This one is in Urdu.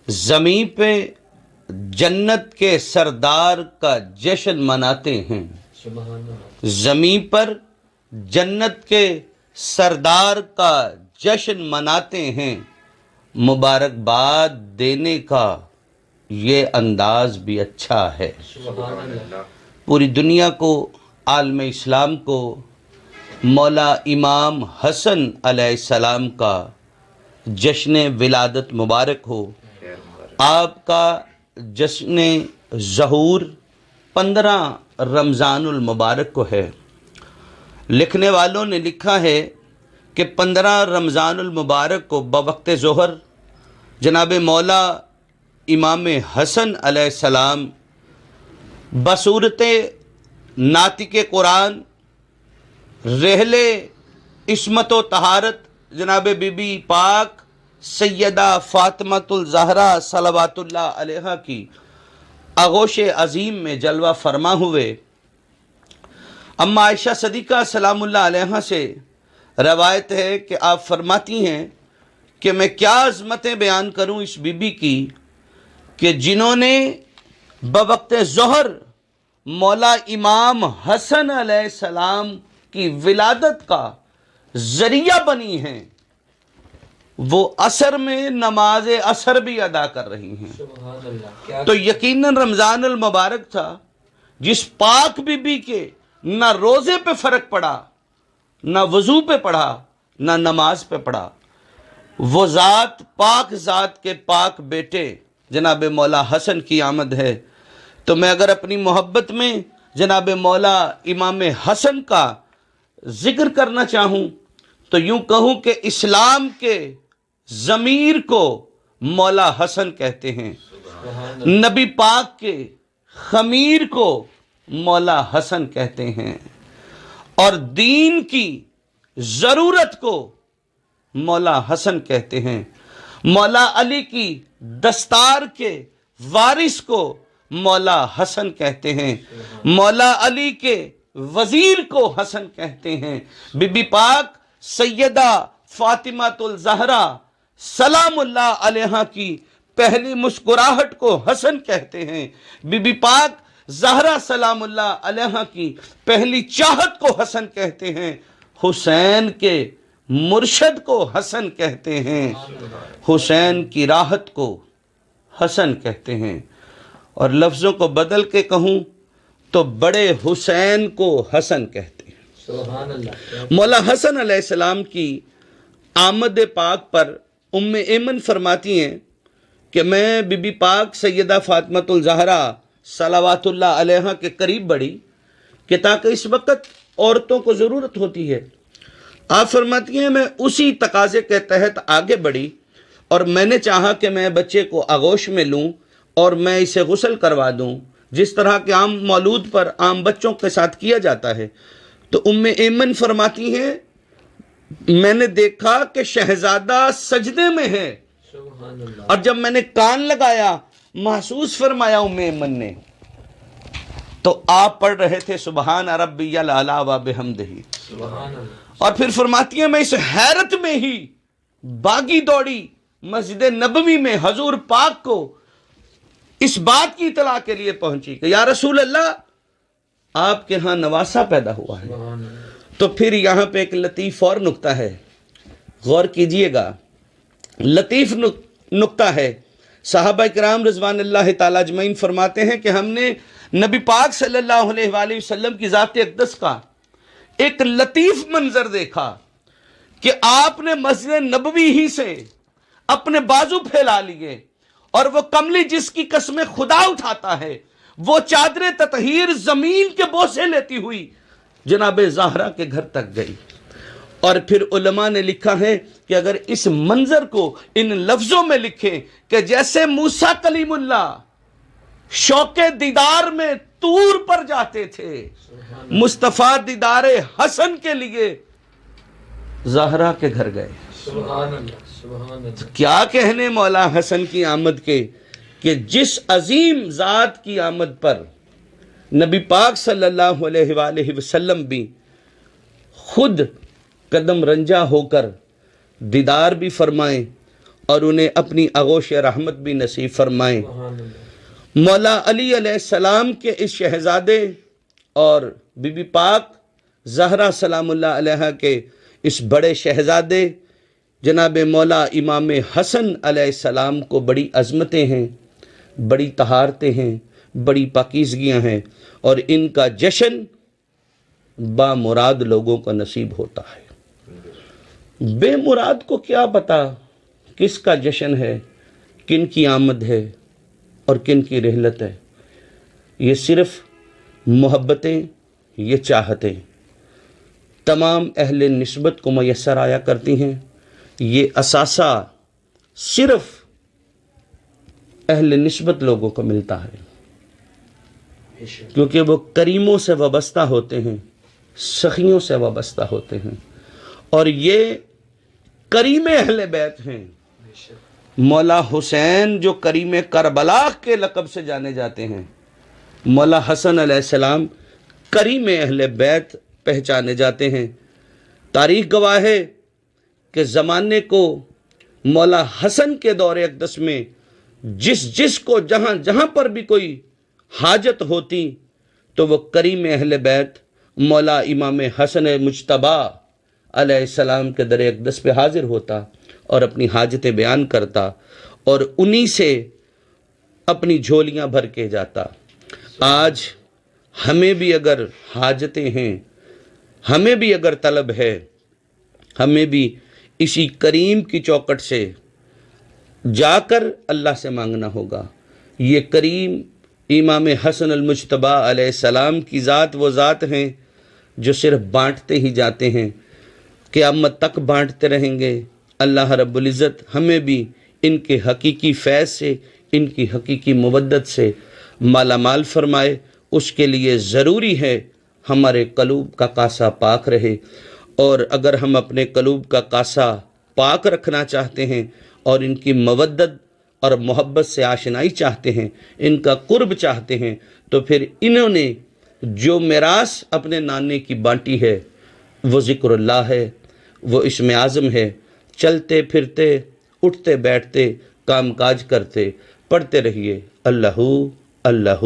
زمین پہ جنت کے سردار کا جشن مناتے ہیں. زمین پر جنت کے سردار کا جشن مناتے ہیں. مبارکباد دینے کا یہ انداز بھی اچھا ہے. پوری دنیا کو، عالم اسلام کو مولا امام حسن علیہ السلام کا جشن ولادت مبارک ہو. آپ کا جشن ظہور 15 رمضان المبارک کو ہے. لکھنے والوں نے لکھا ہے کہ 15 رمضان المبارک کو بوقت ظہر جناب مولا امام حسن علیہ السلام بصورت ناطق قرآن، رحل عصمت و طہارت جناب بی بی پاک سیدہ فاطمۃ الزہرا صلوات اللہ علیہا کی آغوش عظیم میں جلوہ فرما ہوئے. اما عائشہ صدیقہ سلام اللہ علیہا سے روایت ہے کہ آپ فرماتی ہیں کہ میں کیا عظمتیں بیان کروں اس بی بی کی کہ جنہوں نے بوقت ظہر مولا امام حسن علیہ السلام کی ولادت کا ذریعہ بنی ہیں، وہ عصر میں نماز عصر بھی ادا کر رہی ہیں. تو یقیناً رمضان المبارک تھا جس پاک بی بی کے نہ روزے پہ فرق پڑا، نہ وضو پہ پڑھا، نہ نماز پہ پڑھا. وہ ذات پاک ذات کے پاک بیٹے جناب مولا حسن کی آمد ہے. تو میں اگر اپنی محبت میں جناب مولا امام حسن کا ذکر کرنا چاہوں تو یوں کہوں کہ اسلام کے ضمیر کو مولا حسن کہتے ہیں، نبی پاک کے خمیر کو مولا حسن کہتے ہیں، اور دین کی ضرورت کو مولا حسن کہتے ہیں. مولا علی کی دستار کے وارث کو مولا حسن کہتے ہیں، مولا علی کے وزیر کو حسن کہتے ہیں. بی بی پاک سیدہ فاطمۃ الزہرا سلام اللہ علیہا کی پہلی مسکراہٹ کو حسن کہتے ہیں. بی بی پاک زہرا سلام اللہ علیہا کی پہلی چاہت کو حسن کہتے ہیں. حسین کے مرشد کو حسن کہتے ہیں، حسین کی راحت کو حسن کہتے ہیں. اور لفظوں کو بدل کے کہوں تو بڑے حسین کو حسن کہتے ہیں. سبحان اللہ. مولا حسن علیہ السلام کی آمد پاک پر ام ایمن فرماتی ہیں کہ میں بی بی پاک سیدہ فاطمۃ الزہرا صلوات اللہ علیہا کے قریب بڑھی کہ تاکہ اس وقت عورتوں کو ضرورت ہوتی ہے. آپ فرماتی ہیں میں اسی تقاضے کے تحت آگے بڑھی اور میں نے چاہا کہ میں بچے کو آغوش میں لوں اور میں اسے غسل کروا دوں جس طرح کے عام مولود پر عام بچوں کے ساتھ کیا جاتا ہے. تو ام ایمن فرماتی ہیں میں نے دیکھا کہ شہزادہ سجدے میں ہے، سبحان اللہ. اور جب میں نے کان لگایا محسوس فرمایا ام ایمن نے تو آپ پڑھ رہے تھے سبحان ربی الاعلی و بحمدہ. سبحان اللہ. اور پھر فرماتی ہیں میں اس حیرت میں ہی باغی دوڑی مسجد نبوی میں حضور پاک کو اس بات کی اطلاع کے لیے پہنچی کہ یا رسول اللہ آپ کے ہاں نواسا پیدا ہوا ہے. سبحان اللہ. تو پھر یہاں پہ ایک لطیف اور نکتہ ہے، غور کیجئے گا. لطیف نکتہ ہے. صحابہ کرام رضوان اللہ تعالی اجمعین فرماتے ہیں کہ ہم نے نبی پاک صلی اللہ علیہ وآلہ وسلم کی ذات اقدس کا ایک لطیف منظر دیکھا کہ آپ نے مسجد نبوی ہی سے اپنے بازو پھیلا لیے اور وہ کملی جس کی قسم خدا اٹھاتا ہے وہ چادر تطہیر زمین کے بوسے لیتی ہوئی جناب زہرا کے گھر تک گئی. اور پھر علماء نے لکھا ہے کہ اگر اس منظر کو ان لفظوں میں لکھیں کہ جیسے موسیٰ کلیم اللہ شوق دیدار میں طور پر جاتے تھے، مصطفیٰ دیدار حسن کے لیے زہرا کے گھر گئے. سبحان اللہ. سبحان اللہ. کیا کہنے مولا حسن کی آمد کے کہ جس عظیم ذات کی آمد پر نبی پاک صلی اللہ علیہ وآلہ وسلم بھی خود قدم رنجا ہو کر دیدار بھی فرمائیں اور انہیں اپنی آغوش رحمت بھی نصیب فرمائیں۔ سبحان اللہ مولا علی علیہ السلام کے اس شہزادے اور بی بی پاک زہرا سلام اللہ علیہ کے اس بڑے شہزادے جناب مولا امام حسن علیہ السلام کو بڑی عظمتیں ہیں، بڑی طہارتیں ہیں، بڑی پاکیزگیاں ہیں، اور ان کا جشن با مراد لوگوں کو نصیب ہوتا ہے۔ بے مراد کو کیا پتا کس کا جشن ہے، کن کی آمد ہے اور کن کی رحلت ہے۔ یہ صرف محبتیں، یہ چاہتیں تمام اہل نسبت کو میسر آیا کرتی ہیں۔ یہ اثاثہ صرف اہل نسبت لوگوں کو ملتا ہے، بے شک کیونکہ وہ کریموں سے وابستہ ہوتے ہیں، سخیوں سے وابستہ ہوتے ہیں، اور یہ کریم اہل بیت ہیں۔ بے شک مولا حسین جو کریم کربلا کے لقب سے جانے جاتے ہیں، مولا حسن علیہ السلام کریم اہل بیت پہچانے جاتے ہیں۔ تاریخ گواہ ہے کہ زمانے کو مولا حسن کے دور اقدس میں جس کو جہاں پر بھی کوئی حاجت ہوتی تو وہ کریم اہل بیت مولا امام حسن مجتبی علیہ السلام کے در اقدس پہ حاضر ہوتا اور اپنی حاجتیں بیان کرتا اور انہی سے اپنی جھولیاں بھر کے جاتا۔ آج ہمیں بھی اگر حاجتیں ہیں، ہمیں بھی اگر طلب ہے، ہمیں بھی اسی کریم کی چوکٹ سے جا کر اللہ سے مانگنا ہوگا۔ یہ کریم امام حسن المجتبی علیہ السلام کی ذات وہ ذات ہیں جو صرف بانٹتے ہی جاتے ہیں، قیامت تک بانٹتے رہیں گے۔ اللہ رب العزت ہمیں بھی ان کے حقیقی فیض سے، ان کی حقیقی مودت سے مالا مال فرمائے۔ اس کے لیے ضروری ہے ہمارے قلوب کا کاسہ پاک رہے، اور اگر ہم اپنے قلوب کا کاسہ پاک رکھنا چاہتے ہیں اور ان کی مودت اور محبت سے آشنائی چاہتے ہیں، ان کا قرب چاہتے ہیں، تو پھر انہوں نے جو میراث اپنے نانے کی بانٹی ہے وہ ذکر اللہ ہے، وہ اسم اعظم ہے۔ چلتے پھرتے، اٹھتے بیٹھتے، کام کاج کرتے، پڑھتے رہیے اللہ اللہ۔